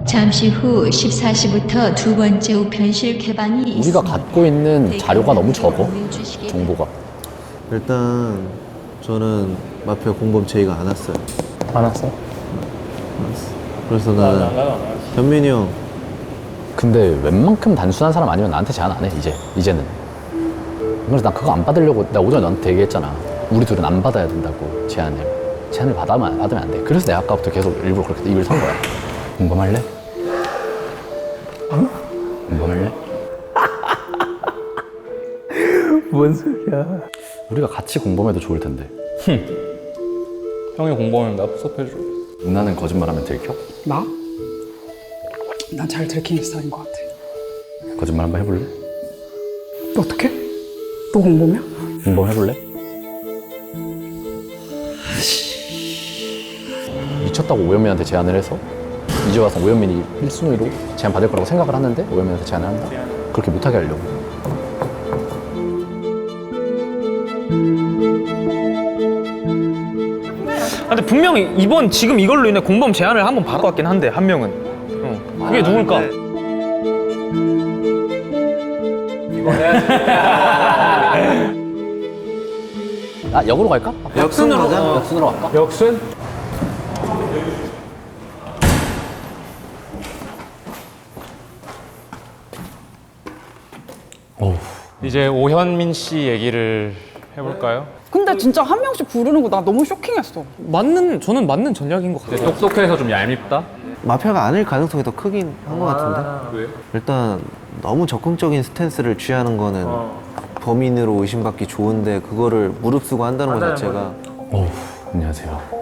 잠시 후 14시부터 두 번째 우편실 개방이 우리가 있습니다. 갖고 있는 자료가 너무 적어, 정보가. 일단 저는 마피아 공범 제의가 안 왔어요. 안 왔어? 그래서 나는 현민이 형 근데 웬만큼 단순한 사람 아니면 나한테 제안 안 해, 이제는. 그래서 난 그거 안 받으려고 내가 오전에 너한테 얘기했잖아. 우리 둘은 안 받아야 된다고, 제안을 받으면 안 돼. 그래서 내가 아까부터 계속 일부러 그렇게 입을 선 거야. 공범할래? 응? 공범할래? 뭔 소리야? 우리가 같이 공범해도 좋을 텐데. 형이 공범하면 나 섭섭해줘. 누나는 거짓말하면 들켜? 나? 난 잘 들키는 스타일인 것 같아. 거짓말 한번 해볼래? 어떻게? 너 공범이야? 공범해볼래? 미쳤다고 오현민한테 제안을 해서 이제 와서 오현민이 1순위로 제안 받을 거라고 생각을 하는데 오현민한테 제안을 한다? 그렇게 못하게 하려고. 근데 분명히 지금 이걸로 인해 공범 제안을 한번 받을 것 같긴 한데 한 명은. 그게 누굴까? 역으로 갈까? 역순으로 가자. 역순으로 갈까? 역순? 이제 오현민 씨 얘기를 해볼까요? 근데 진짜 한 명씩 부르는 거 나 너무 쇼킹했어. 저는 맞는 전략인 것 같아요. 똑똑해서 좀 얄밉다? 마피아가 아닐 가능성이 더 크긴 한 것 같은데. 왜? 일단 너무 적극적인 스탠스를 취하는 거는 범인으로 의심받기 좋은데 그거를 무릅쓰고 한다는 것 자체가 안녕하세요.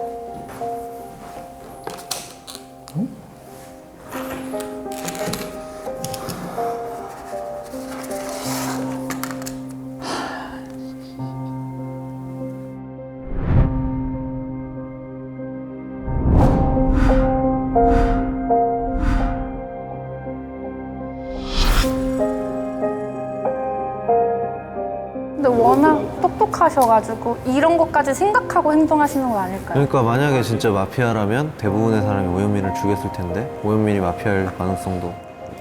근데 워낙 똑똑하셔가지고 이런 것까지 생각하고 행동하시는 거 아닐까요? 그러니까 만약에 진짜 마피아라면 대부분의 사람이 오현민을 죽였을 텐데 오현민이 마피아일 가능성도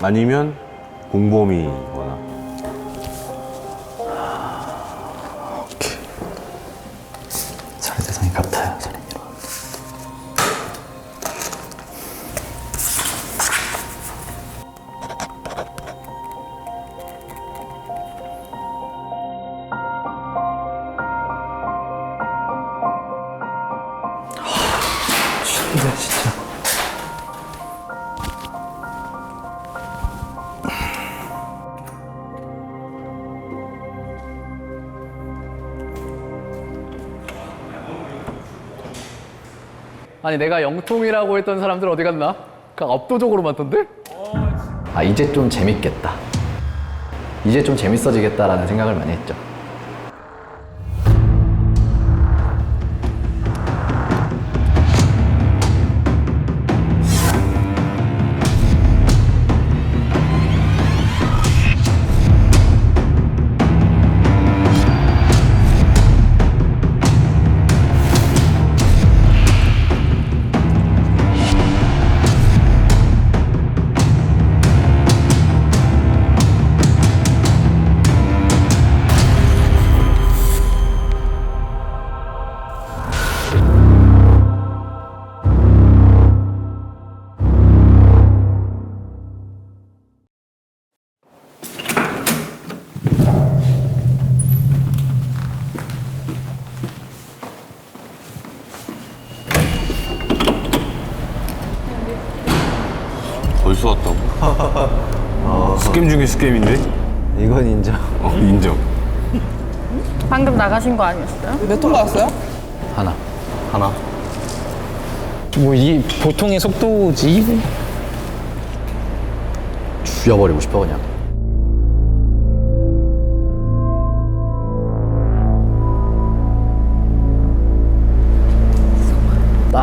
아니면 공범이거나. 살인 대상이 같아요, 살인이랑. 진짜. 아니 내가 영통이라고 했던 사람들 어디 갔나? 그냥 압도적으로 많던데? 이제 좀 재밌겠다. 이제 좀 재밌어지겠다라는 생각을 많이 했죠. 벌써 왔다고? 스캠 중에 스캠인데? 이건 인정. 인정. 방금 나가신 거 아니었어요? 몇 통 받았어요? 하나. 뭐 이 보통의 속도지. 죽여버리고 싶어 그냥.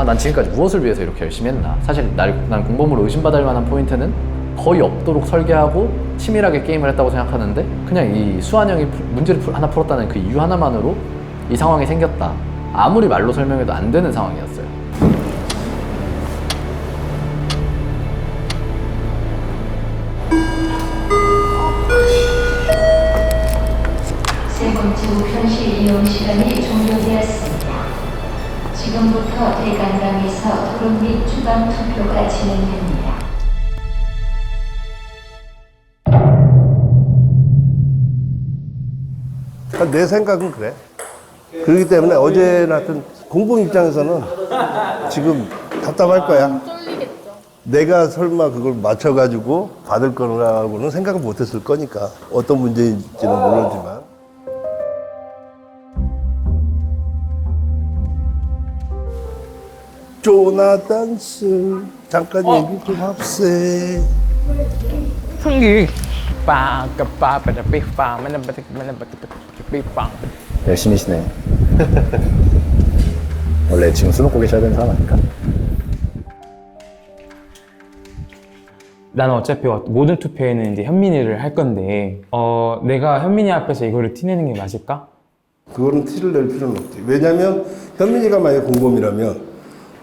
난 지금까지 무엇을 위해서 이렇게 열심히 했나? 사실 난 공범으로 의심받을 만한 포인트는 거의 없도록 설계하고 치밀하게 게임을 했다고 생각하는데 그냥 이 수환형이 문제를 하나 풀었다는 그 이유 하나만으로 이 상황이 생겼다. 아무리 말로 설명해도 안 되는 상황이었어요. 우편실 이용 시간이 종료되었습니다. 지금부터 대관람에서 토론 및 추방 투표가 진행됩니다. 내 생각은 그래. 그렇기 때문에 어제 나왔던 공공 입장에서는 지금 답답할 거야. 내가 설마 그걸 맞춰가지고 받을 거라고는 생각을 못했을 거니까. 어떤 문제인지는 모르지만. 조나단스 잠깐 얘기 좀 합세. 형기 빠까빠빠빠빠 열심히시네. 원래 지금 술 먹고 계셔야 되는 사람 아닐까? 나는 어차피 모든 투표에는 이제 현민이를 할 건데 내가 현민이 앞에서 이거를 티내는 게 맞을까? 그거는 티를 낼 필요는 없지. 왜냐면 현민이가 만약에 공범이라면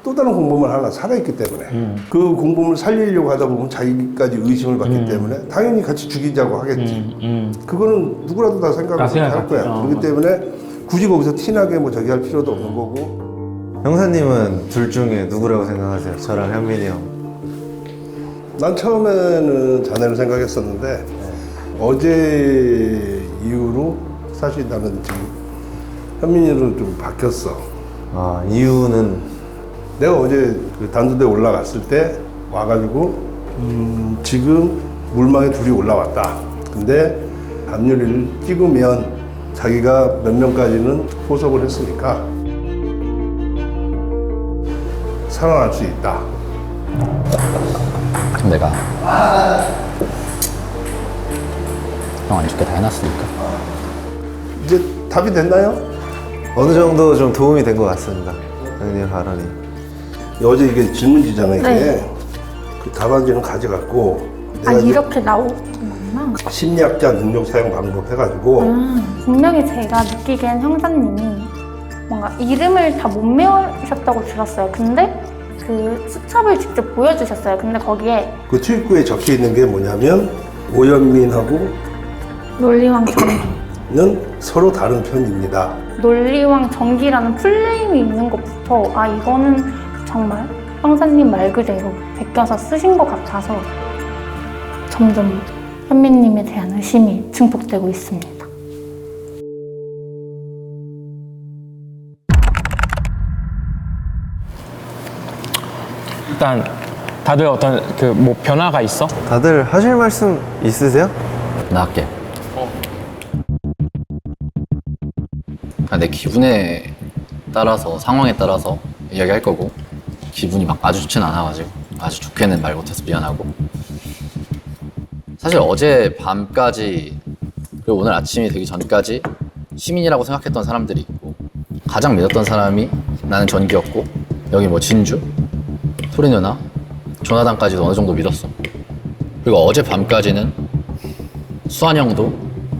또 다른 공범을 하나 살아있기 때문에 그 공범을 살리려고 하다 보면 자기까지 의심을 받기 때문에 당연히 같이 죽이자고 하겠지. 그거는 누구라도 다 생각을 할 거야. 그렇기 때문에 굳이 거기서 티나게 뭐 저기 할 필요도 없는 거고. 형사님은 둘 중에 누구라고 생각하세요? 저랑 현민이 형. 난 처음에는 자네를 생각했었는데 어제 이후로 사실 나는 지금 현민이로 좀 바뀌었어. 아, 이유는? 내가 어제 그 단두대 올라갔을 때 와가지고 지금 물망에 둘이 올라왔다. 근데 압류를 찍으면 자기가 몇 명까지는 포섭을 했으니까 살아날 수 있다. 내가 형 안 죽게 다 해놨으니까. 이제 답이 됐나요? 어느 정도 좀 도움이 된 것 같습니다. 형님 발언이. 어제 이게 질문지잖아 이게. 네. 그 답안지는 가져갔고 아, 내가 이제 이렇게 나오구나. 심리학자 능력 사용 방법 해가지고 분명히 제가 느끼기엔 형사님이 뭔가 이름을 다 못 외우셨다고 들었어요. 근데 그 수첩을 직접 보여주셨어요. 근데 거기에 그 출입구에 적혀 있는 게 뭐냐면 오현민하고 논리왕 전기, 는 서로 다른 편입니다. 논리왕 전기라는 풀네임이 있는 것부터 아 이거는 정말 형사님 말 그대로 베껴서 쓰신 것 같아서 점점 현민님에 대한 의심이 증폭되고 있습니다. 일단 다들 어떤 그 뭐 변화가 있어? 다들 하실 말씀 있으세요? 나 할게. 내 기분에 따라서 상황에 따라서 이야기할 거고 기분이 막 아주 좋진 않아가지고 아주 좋게는 말 못해서 미안하고 사실 어제 밤까지 그리고 오늘 아침이 되기 전까지 시민이라고 생각했던 사람들이 있고 가장 믿었던 사람이 나는 전기였고 여기 뭐 진주, 소리 누나, 조나단까지도 어느 정도 믿었어. 그리고 어제 밤까지는 수환 형도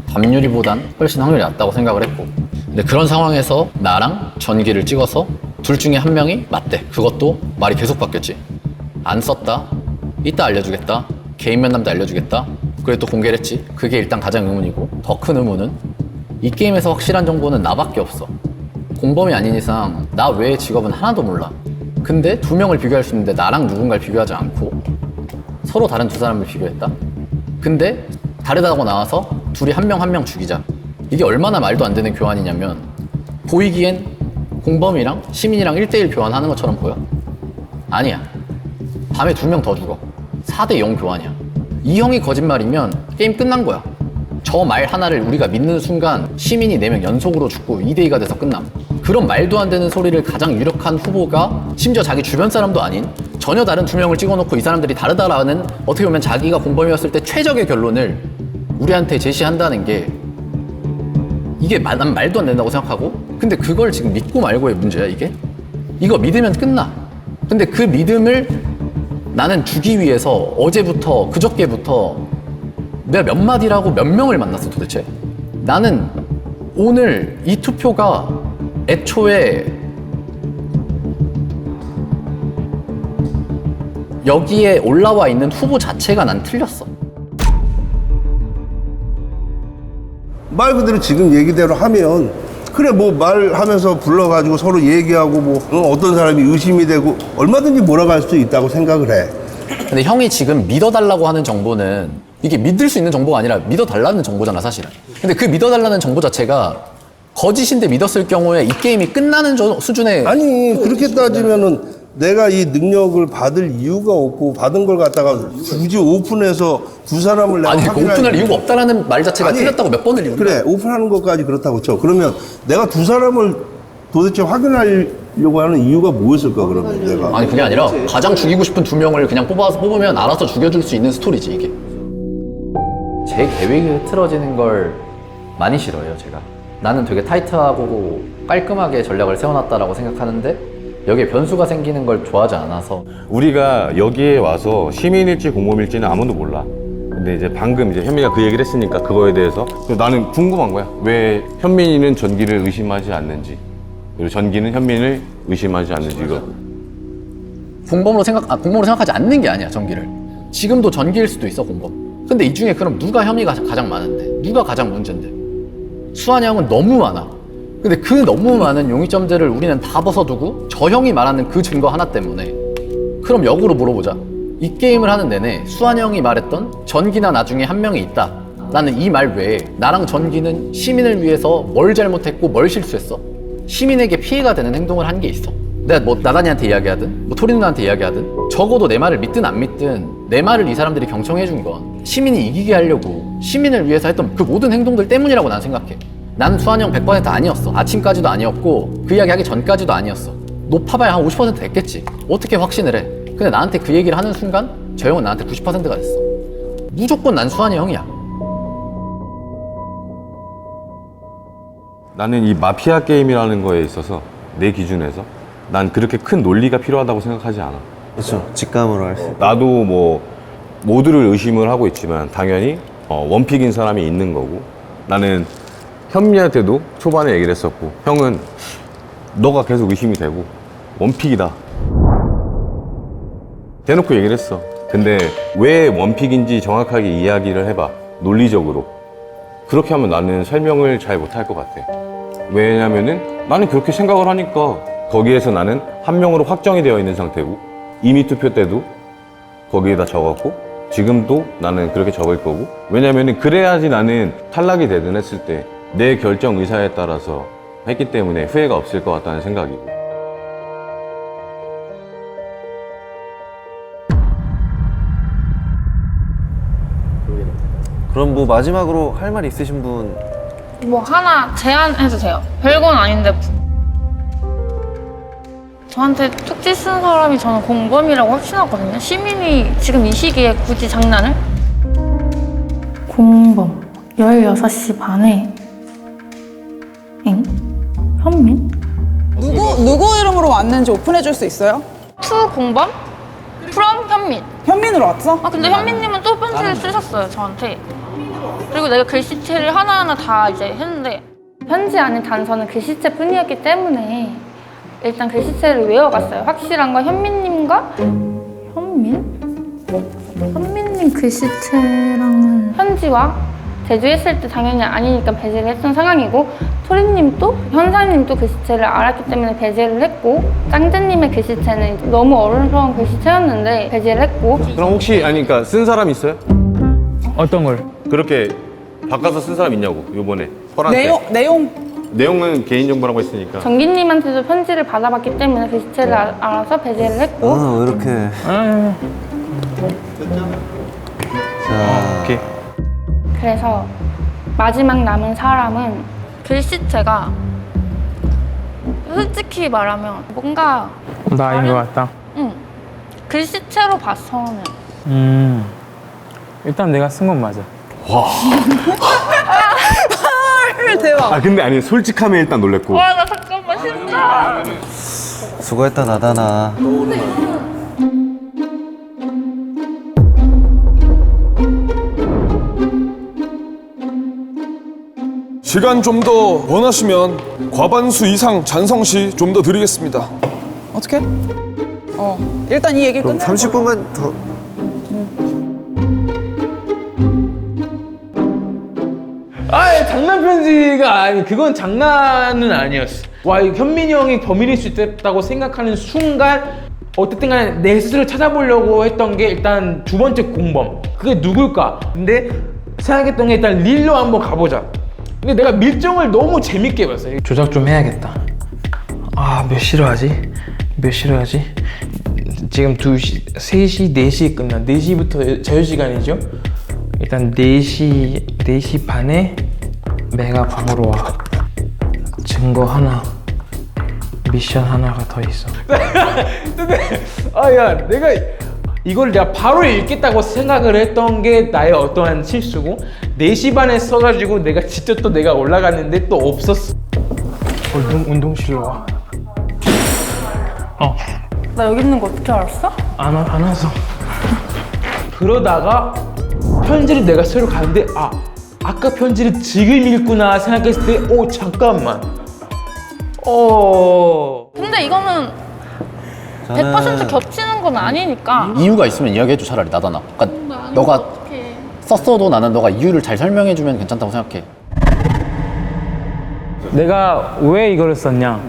밤유리보단 훨씬 확률이 낮다고 생각을 했고 근데 그런 상황에서 나랑 전기를 찍어서 둘 중에 한 명이 맞대. 그것도 말이 계속 바뀌었지. 안 썼다, 이따 알려주겠다, 개인 면담 때 알려주겠다, 그래 또 공개를 했지. 그게 일단 가장 의문이고 더 큰 의문은 이 게임에서 확실한 정보는 나밖에 없어. 공범이 아닌 이상 나 외의 직업은 하나도 몰라. 근데 두 명을 비교할 수 있는데 나랑 누군가를 비교하지 않고 서로 다른 두 사람을 비교했다? 근데 다르다고 나와서 둘이 한 명 죽이자. 이게 얼마나 말도 안 되는 교환이냐면 보이기엔 공범이랑 시민이랑 1대1 교환하는 것처럼 보여? 아니야. 밤에 2명 더 죽어. 4대0 교환이야. 이 형이 거짓말이면 게임 끝난 거야. 저 말 하나를 우리가 믿는 순간 시민이 4명 연속으로 죽고 2대2가 돼서 끝남. 그런 말도 안 되는 소리를 가장 유력한 후보가 심지어 자기 주변 사람도 아닌 전혀 다른 2명을 찍어놓고 이 사람들이 다르다라는 어떻게 보면 자기가 공범이었을 때 최적의 결론을 우리한테 제시한다는 게 이게 난 말도 안 된다고 생각하고 근데 그걸 지금 믿고 말고의 문제야 이게? 이거 믿으면 끝나. 근데 그 믿음을 나는 주기 위해서 어제부터 그저께부터 내가 몇 마디라고 몇 명을 만났어 도대체. 나는 오늘 이 투표가 애초에 여기에 올라와 있는 후보 자체가 난 틀렸어. 말 그대로 지금 얘기대로 하면 그래 뭐 말하면서 불러가지고 서로 얘기하고 뭐 어떤 사람이 의심이 되고 얼마든지 몰아갈 수 있다고 생각을 해. 근데 형이 지금 믿어달라고 하는 정보는 이게 믿을 수 있는 정보가 아니라 믿어달라는 정보잖아 사실은. 근데 그 믿어달라는 정보 자체가 거짓인데 믿었을 경우에 이 게임이 끝나는 수준의 아니 그렇게 따지면은 내가 이 능력을 받을 이유가 없고 받은 걸 갖다가 굳이 오픈해서 두 사람을 내가 아니 그 확인할 오픈할 이유가 없다라는 말 자체가 아니, 틀렸다고 몇 번을 이유가 그래 오픈하는 것까지 그렇다고 쳐. 그러면 내가 두 사람을 도대체 확인하려고 하는 이유가 뭐였을까 그러면 내가. 아니 그게 아니라 가장 죽이고 싶은 두 명을 그냥 뽑으면 알아서 죽여줄 수 있는 스토리지 이게. 제 계획이 흐트러지는 걸 많이 싫어해요 제가. 나는 되게 타이트하고 깔끔하게 전략을 세워놨다라고 생각하는데 여기에 변수가 생기는 걸 좋아하지 않아서. 우리가 여기에 와서 시민일지 공범일지는 아무도 몰라. 근데 이제 방금 이제 현민이가 그 얘기를 했으니까 그거에 대해서 나는 궁금한 거야. 왜 현민이는 전기를 의심하지 않는지, 그리고 전기는 현민을 의심하지 않는지. 이거 공범으로 생각하지 않는 게 아니야 전기를. 지금도 전기일 수도 있어 공범. 근데 이 중에 그럼 누가 혐의가 가장 많은데, 누가 가장 문제인데? 수환이 형은 너무 많아. 근데 그 너무 많은 용의점들을 우리는 다 벗어두고 저 형이 말하는 그 증거 하나 때문에. 그럼 역으로 물어보자. 이 게임을 하는 내내 수환이 형이 말했던 전기나 나중에 한 명이 있다 라는 이 말 외에 나랑 전기는 시민을 위해서 뭘 잘못했고 뭘 실수했어. 시민에게 피해가 되는 행동을 한 게 있어. 내가 뭐 나단이한테 이야기하든 뭐 토리 누나한테 이야기하든 적어도 내 말을 믿든 안 믿든 내 말을 이 사람들이 경청해 준 건 시민이 이기게 하려고 시민을 위해서 했던 그 모든 행동들 때문이라고 난 생각해. 나는 수환이 형 100% 아니었어. 아침까지도 아니었고 그 이야기 하기 전까지도 아니었어. 높아봐야 한 50% 됐겠지. 어떻게 확신을 해. 근데 나한테 그 얘기를 하는 순간 저 형은 나한테 90%가 됐어. 무조건 난 수환이 형이야. 나는 이 마피아 게임이라는 거에 있어서 내 기준에서 난 그렇게 큰 논리가 필요하다고 생각하지 않아. 그렇죠. 직감으로 할 수 있고. 나도 뭐 모두를 의심을 하고 있지만 당연히 원픽인 사람이 있는 거고, 나는 현미한테도 초반에 얘기를 했었고, 형은 너가 계속 의심이 되고 원픽이다 대놓고 얘기를 했어. 근데 왜 원픽인지 정확하게 이야기를 해봐, 논리적으로. 그렇게 하면 나는 설명을 잘 못할 것 같아. 왜냐면은 나는 그렇게 생각을 하니까 거기에서 나는 한 명으로 확정이 되어 있는 상태고, 이미 투표 때도 거기에다 적었고 지금도 나는 그렇게 적을 거고. 왜냐면은 그래야지 나는 탈락이 되든 했을 때 내 결정 의사에 따라서 했기 때문에 후회가 없을 것 같다는 생각이고. 그럼 뭐 마지막으로 할 말 있으신 분? 뭐 하나 제안해도 돼요. 별건 아닌데 저한테 쪽지 쓴 사람이 저는 공범이라고 확신하거든요. 시민이 지금 이 시기에 굳이 장난을? 공범 16시 반에 엥? 현민? 누구 이름으로 왔는지 오픈해 줄 수 있어요? 투 공범? from 현민. 현민으로 왔어? 아 근데 현민님은 또 편지를 쓰셨어요 저한테. 그리고 내가 글씨체를 하나하나 다 이제 했는데 편지 안에 단서는 글씨체뿐이었기 때문에 일단 글씨체를 외워갔어요. 확실한 건 현민님과 현민님 글씨체랑은 편지와 제주했을 때 당연히 아니니까 배제를 했던 상황이고, 토리님도 현사님도 글씨체를 알았기 때문에 배제를 했고, 짱제님의 글씨체는 너무 어른스러운 글씨체였는데 배제를 했고. 그럼 혹시 그러니까 쓴 사람 있어요? 어떤 걸? 그렇게 바꿔서 쓴 사람 있냐고, 요번에 펄한테. 내용은 개인정보라고 했으니까. 정기님한테도 편지를 받아봤기 때문에 글씨체를 알아서 배제를 했고. 왜 이렇게. 자. 오케이. 그래서 마지막 남은 사람은 글씨체가 솔직히 말하면 뭔가 나인 것 같다. 응. 글씨체로 봐서는 일단 내가 쓴 건 맞아. 대박. 근데 아니 솔직함에 일단 놀랬고. 와 나 잠깐만 진짜. 수고했다 나다나. 시간 좀 더 원하시면 과반수 이상 찬성 시 좀 더 드리겠습니다. 어떻게? 일단 이 얘기 그럼 끝내. 30분만 더. 장난 편지가 아니 그건 장난은 아니었어. 와, 이 현민이 형이 범인일 수 있다고 생각하는 순간 어쨌든 간에 내 스스로 찾아보려고 했던 게 일단 두 번째 공범. 그게 누굴까? 근데 생각했던 게 일단 릴로 한번 가보자. 근데 내가 밀정을 너무 재밌게 봤어. 조작 좀 해야겠다. 아, 몇 시로 하지? 몇 시로 하지? 지금 2시, 3시, 4시에 끝나. 4시부터 자유시간이죠? 일단 4시 반에 내가 방으로 와. 증거 하나, 미션 하나가 더 있어. 근데 야, 내가 이걸 내가 바로 읽겠다고 생각을 했던 게 나의 어떠한 실수고 4시 반에 써가지고 내가 직접 또 내가 올라갔는데 또 없었어. 운동실로 와. 나 여기 있는 거 어떻게 알았어? 안 와서. 그러다가 편지를 내가 새로 가는데 아까 편지를 지금 읽구나 생각했을 때 잠깐만. 근데 이거는 100% 겹치는 건 아니니까. 이유가 있으면 이야기해줘 차라리 나다나. 그러니까 너가 썼어도 나는 너가 이유를 잘 설명해주면 괜찮다고 생각해. 내가 왜 이거를 썼냐?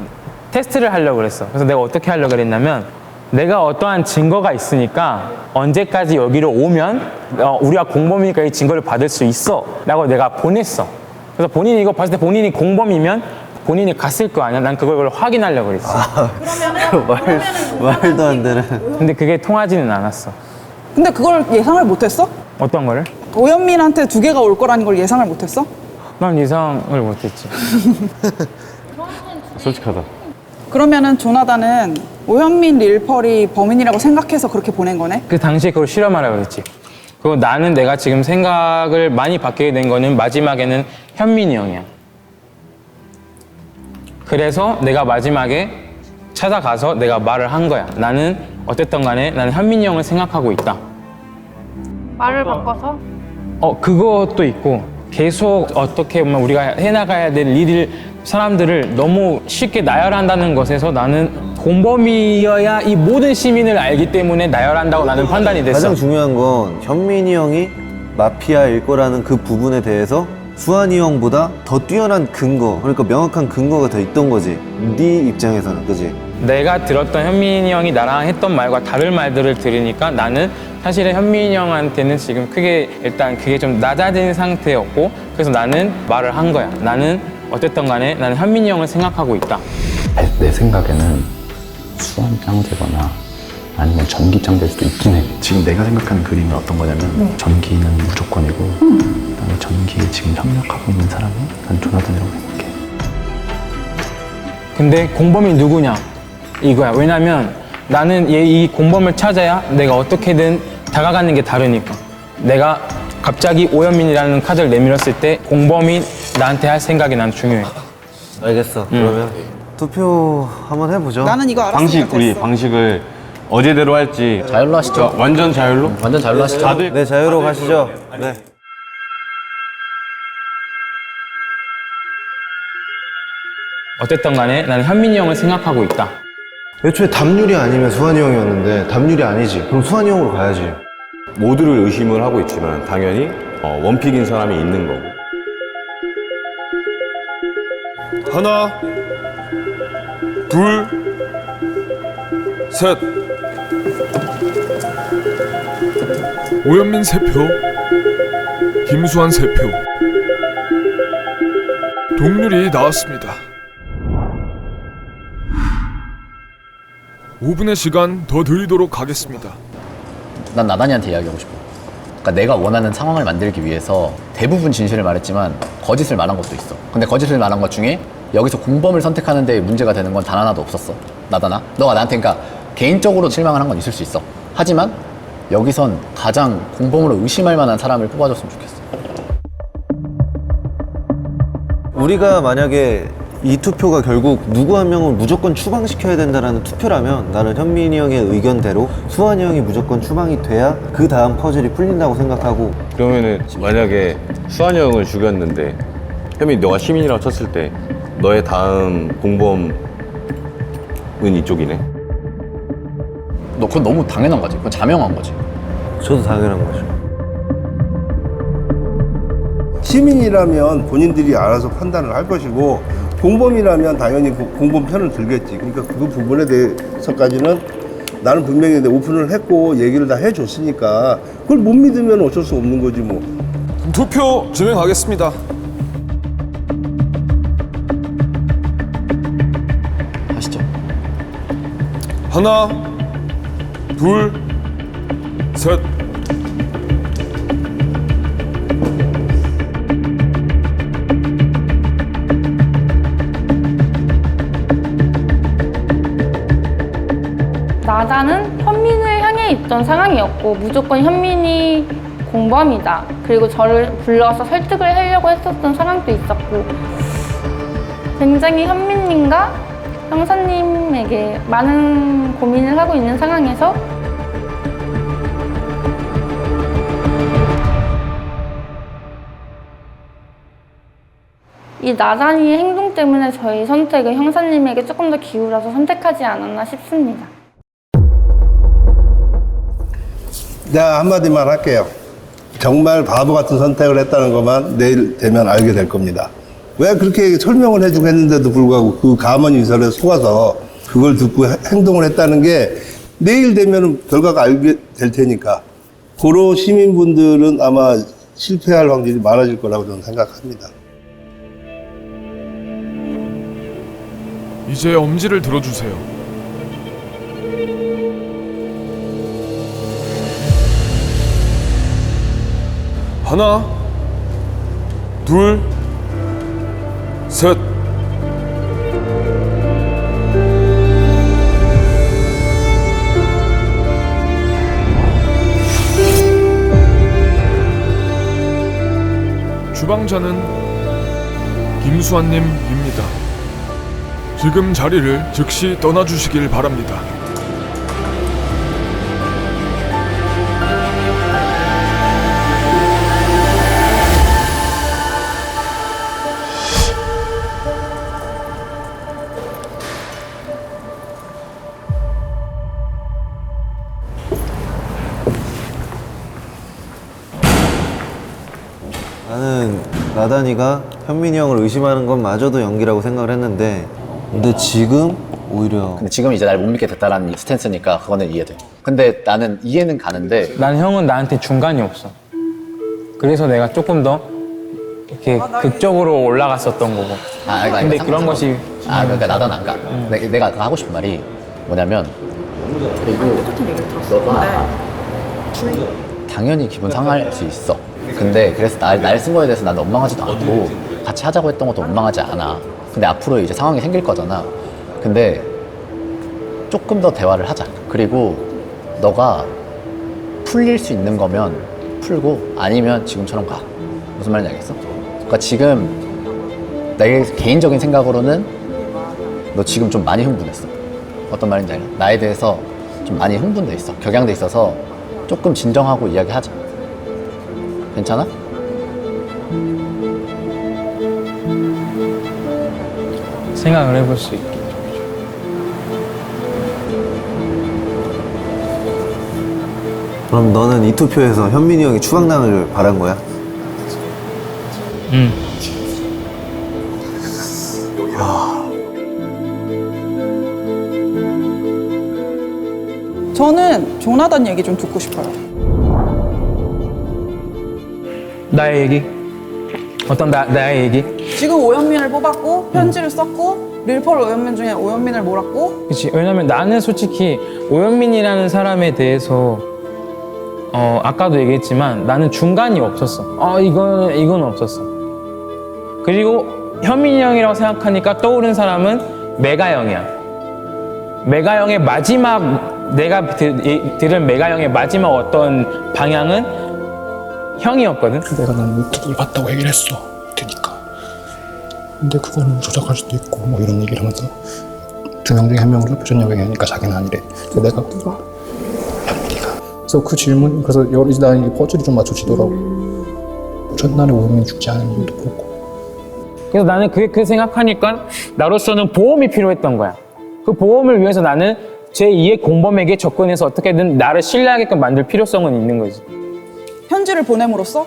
테스트를 하려고 그랬어. 그래서 내가 어떻게 하려고 그랬냐면 내가 어떠한 증거가 있으니까 언제까지 여기로 오면 우리가 공범이니까 이 증거를 받을 수 있어 라고 내가 보냈어. 그래서 본인이 이거 봤을 때 본인이 공범이면 본인이 갔을 거 아니야. 난 그걸 확인하려고 그랬어. 말도 안 되는. 근데 그게 통하지는 않았어. 근데 그걸 예상을 못했어? 어떤 거를? 오현민한테 2개가 올 거라는 걸 예상을 못했어? 난 예상을 못했지. 솔직하다. 그러면은 조나단은 오현민 릴펄이 범인이라고 생각해서 그렇게 보낸 거네? 그 당시에 그걸 실험하라고 그랬지. 그리고 나는 내가 지금 생각을 많이 바뀌게 된 거는 마지막에는 현민이 형이야. 그래서 내가 마지막에 찾아가서 내가 말을 한 거야. 나는 어쨌든 간에 나는 현민이 형을 생각하고 있다. 말을 바꿔서? 그것도 있고 계속 어떻게 보면 우리가 해나가야 될 일을 사람들을 너무 쉽게 나열한다는 것에서 나는 공범이어야 이 모든 시민을 알기 때문에 나열한다고 나는 판단이 됐어. 가장 중요한 건 현민이 형이 마피아일 거라는 그 부분에 대해서 수환이 형보다 더 뛰어난 근거, 그러니까 명확한 근거가 더 있던 거지. 네 입장에서는, 그지? 내가 들었던 현민이 형이 나랑 했던 말과 다른 말들을 들으니까 나는 사실은 현민이 형한테는 지금 일단 그게 좀 낮아진 상태였고 그래서 나는 말을 한 거야. 나는 어쨌든 간에 나는 현민이 형을 생각하고 있다. 내 생각에는 수환짱제거나 아니면 전기짱 될 수도 있긴 해. 지금 내가 생각하는 그림은 어떤 거냐면 전기는 무조건이고 그다음에 전기에 지금 협력하고 있는 사람이 난 조나단이라고 생각해. 근데 공범이 누구냐 이거야. 왜냐면 나는 이 공범을 찾아야 내가 어떻게든 다가가는 게 다르니까. 내가 갑자기 오현민이라는 카드를 내밀었을 때 공범이 나한테 할 생각이 난 중요해. 알겠어. 그러면 투표 한번 해보죠. 나는 이거 알았으니까 우리 됐어. 방식을 어제대로 할지 자율로 하시죠. 완전 자율로? 완전 자율로 하시죠. 다들 네, 자유로 가시죠. 네. 어쨌든 간에 나는 현민이 형을 생각하고 있다. 애초에 담률이 아니면 수환이 형이었는데 담률이 아니지. 그럼 수환이 형으로 가야지. 모두를 의심을 하고 있지만 당연히 원픽인 사람이 있는 거고. 하나, 둘, 셋. 오현민 3표, 김수환 3표. 동률이 나왔습니다. 5분의 시간 더 드리도록 하겠습니다. 난 나단이한테 이야기하고 싶어. 그러니까 내가 원하는 상황을 만들기 위해서 대부분 진실을 말했지만 거짓을 말한 것도 있어. 근데 거짓을 말한 것 중에 여기서 공범을 선택하는 데 문제가 되는 건 단 하나도 없었어. 나다나. 너가 나한테 그러니까 개인적으로 실망을 한 건 있을 수 있어. 하지만 여기선 가장 공범으로 의심할 만한 사람을 뽑아줬으면 좋겠어. 우리가 만약에 이 투표가 결국 누구 한 명을 무조건 추방시켜야 된다는 투표라면 나는 현민이 형의 의견대로 수환이 형이 무조건 추방이 돼야 그 다음 퍼즐이 풀린다고 생각하고. 그러면은 만약에 수환이 형을 죽였는데 현민이 너가 시민이라고 쳤을 때 너의 다음 공범은 이쪽이네. 너 그건 너무 당연한 거지. 그건 자명한 거지. 저도 당연한 거죠. 시민이라면 본인들이 알아서 판단을 할 것이고 공범이라면 당연히 공범 편을 들겠지. 그러니까 그 부분에 대해서까지는 나는 분명히 오픈을 했고 얘기를 다 해줬으니까 그걸 못 믿으면 어쩔 수 없는 거지 뭐. 투표 진행하겠습니다. 하시죠. 하나, 둘, 셋. 나다는 현민을 향해 있던 상황이었고 무조건 현민이 공범이다. 그리고 저를 불러서 설득을 하려고 했었던 상황도 있었고 굉장히 현민님과 형사님에게 많은 고민을 하고 있는 상황에서 이 나단이의 행동 때문에 저희 선택을 형사님에게 조금 더 기울여서 선택하지 않았나 싶습니다. 내가 한마디만 할게요. 정말 바보 같은 선택을 했다는 것만 내일 되면 알게 될 겁니다. 왜 그렇게 설명을 해주고 했는데도 불구하고 그 가문 인설에 속아서 그걸 듣고 행동을 했다는 게 내일 되면 결과가 알게 될 테니까 고로 시민분들은 아마 실패할 확률이 많아질 거라고 저는 생각합니다. 이제 엄지를 들어주세요. 하나, 둘, 셋. 주방자는 김수환님입니다. 지금 자리를 즉시 떠나주시길 바랍니다. 나는 나단이가 현민이 형을 의심하는 건 마저도 연기라고 생각을 했는데 근데 지금 오히려 근데 지금 이제 날 못 믿게 됐다라는 스탠스니까 그거는 이해돼. 근데 나는 이해는 가는데 난 형은 나한테 중간이 없어. 그래서 내가 조금 더 이렇게 극적으로 올라갔었던 거고. 근데 그런 것이 그러니까 나단 안 가. 내가 하고 싶은 말이 뭐냐면 그리고 너가 당연히 기분 상할 수 있어. 근데 그래서 날 쓴 거에 대해서 나는 원망하지도 않고 같이 하자고 했던 것도 원망하지 않아. 근데 앞으로 이제 상황이 생길 거잖아. 근데 조금 더 대화를 하자. 그리고 너가 풀릴 수 있는 거면 풀고 아니면 지금처럼 가. 무슨 말인지 알겠어? 그러니까 지금 내 개인적인 생각으로는 너 지금 좀 많이 흥분했어. 어떤 말인지 알아? 나에 대해서 좀 많이 흥분돼 있어. 격양돼 있어서 조금 진정하고 이야기하자. 괜찮아? 생각을 해볼 수 있게. 그럼 너는 이 투표에서 현민이 형이 추방당을 바란 거야? 응. 저는 조나단 얘기 좀 듣고 싶어요. 나의 얘기? 어떤 나의 얘기? 지금 오현민을 뽑았고 편지를 썼고 릴펄 오현민 중에 오현민을 몰았고 그치. 왜냐면 나는 솔직히 오현민이라는 사람에 대해서 아까도 얘기했지만 나는 중간이 없었어. 이건 없었어. 그리고 현민이 형이라고 생각하니까 떠오른 사람은 메가형이야. 메가형의 마지막 내가 들은 메가형의 마지막 어떤 방향은 형이었거든. 내가 난 노트북을 봤다고 얘기를 했어. 되니까. 근데 그거는 조작할 수도 있고 뭐 이런 얘기를 하면서 두 명 중에 한 명으로 표준역 얘기하니까 자기는 아니래. 그래서 내가 누가? 현민이가. 그래서 그 질문 그래서 이제 나 이게 퍼즐이 좀 맞춰지더라고. 첫날에 오면 죽지 않은 이유도 그렇고. 그래서 나는 그게 생각하니까 나로서는 보험이 필요했던 거야. 그 보험을 위해서 나는 제2의 공범에게 접근해서 어떻게든 나를 신뢰하게끔 만들 필요성은 있는 거지. 편지를 보냄으로써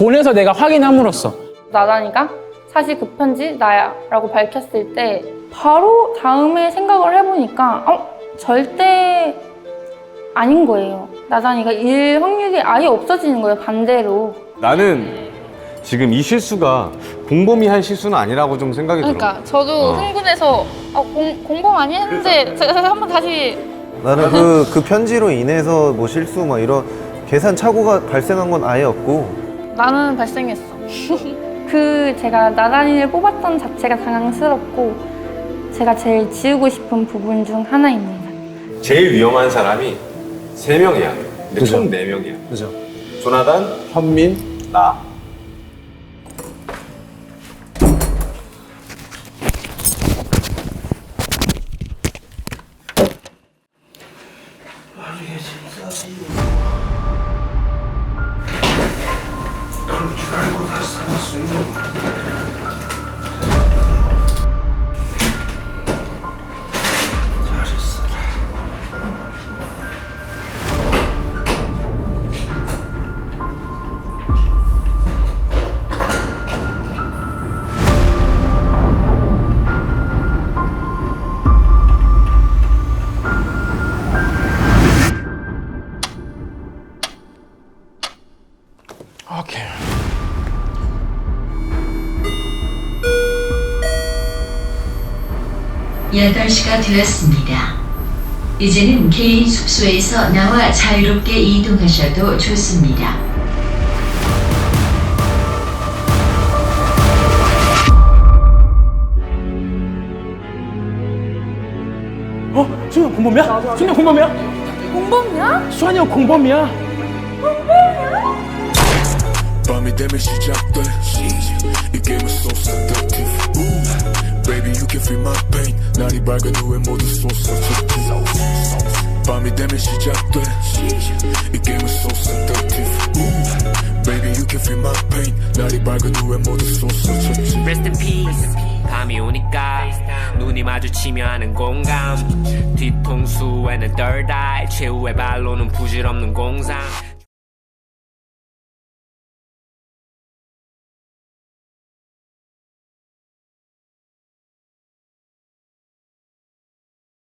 보내서 내가 확인함으로써 나단이가 사실 그 편지 나야 라고 밝혔을 때 바로 다음에 생각을 해보니까 절대 아닌 거예요. 나단이가 일 확률이 아예 없어지는 거예요. 반대로. 나는 지금 이 실수가 공범이 한 실수는 아니라고 좀 생각이 들어. 그러니까 저도 흥분해서 공범 아니 했는데 제가 한번 다시 나는 그 편지로 인해서 뭐 실수 막 이런 계산 착오가 발생한 건 아예 없고 나는 발생했어. 제가 나단이를 뽑았던 자체가 당황스럽고 제가 제일 지우고 싶은 부분 중 하나입니다. 제일 위험한 사람이 3명이야. 근데 총 4명이야. 그죠. 조나단, 현민, 나. 오케이. 여덟 시가 되었습니다. 이제는 개인 숙소에서 나와 자유롭게 이동하셔도 좋습니다. 수환이 공범이야? 수환이 공범이야? 공범이야? 수환이 형 공범이야? 밤이 되면 시작돼 이 게임은 so seductive Baby you can feel my pain 날이 밝은 후에 모두 so subjective 밤이 되면 시작돼 이 게임은 so seductive Baby you can feel my pain 날이 밝은 후에 모두 so subjective Rest in peace 밤이 오니까 눈이 마주치며 하는 공감 뒤통수에는 third eye 최후의 발로는 부질없는 공상